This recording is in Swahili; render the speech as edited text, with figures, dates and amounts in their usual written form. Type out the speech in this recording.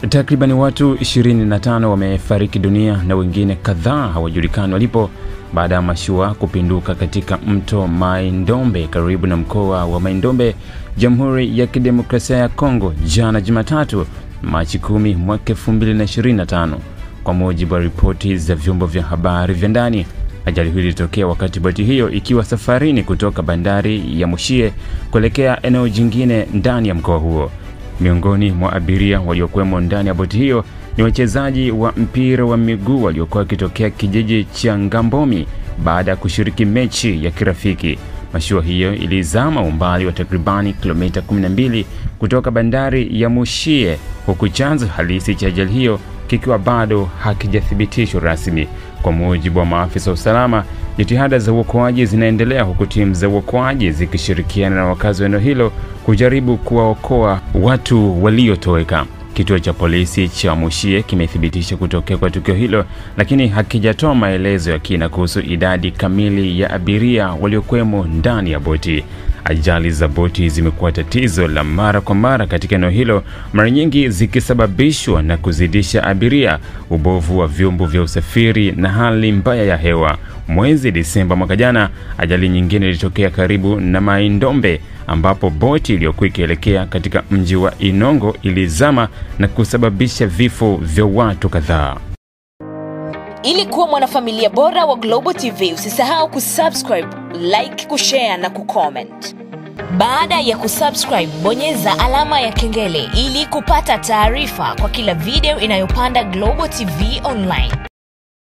Takriban watu 25 wamefariki dunia na wengine kadhaa hawajulikani walipo baada ya mashua kupinduka katika mto Mai-Ndombe karibu na mkoa wa Mai-Ndombe, Jamhuri ya Kidemokrasia ya Kongo jana Jumatatu, Machi 10 mwaka 2025. Kwa mujibu wa ripoti za vyombo vya habari vya ndani, ajali hiyo ilitokea wakati boti hiyo ikiwa safarini kutoka bandari ya Mushie kuelekea eneo jingine ndani ya mkoa huo. Miongoni mwa abiria waliokuwemo ndani ya boti hiyo ni wachezaji wa mpira wa miguu waliokuwa wakitokea kijiji cha Ngambomi baada ya kushiriki mechi ya kirafiki. Mashua hiyo ilizama umbali wa takribani kilomita 12 kutoka bandari ya Mushie, huku chanzo halisi cha ajali hiyo kikiwa bado hakijathibitishwa rasmi. Kwa mujibu wa maafisa wa usalama, jitihada za uokoaji zinaendelea huku timu za uokoaji zikishirikiana na wakazi wa eneo hilo kujaribu kuwaokoa watu waliotoweka. Kituo cha polisi cha Mushie kimethibitisha kutokea kwa tukio hilo, lakini hakijatoa maelezo ya kina kuhusu idadi kamili ya abiria waliokuwemo ndani ya boti. Ajali za boti zimekuwa tatizo la mara kwa mara katika eneo hilo, mara nyingi zikisababishwa na kuzidisha abiria, ubovu wa vyombo vya usafiri na hali mbaya ya hewa. Mwezi Disemba mwaka jana, ajali nyingine ilitokea karibu na Mai-Ndombe ambapo boti iliyokuwa ikielekea katika mji wa Inongo ilizama na kusababisha vifo vya watu kadhaa. Ili kuwa mwanafamilia bora wa Global TV, usisahau kusubscribe, like, kushare na kucomment. Baada ya kusubscribe, bonyeza alama ya kengele ili kupata taarifa kwa kila video inayopanda Global TV Online.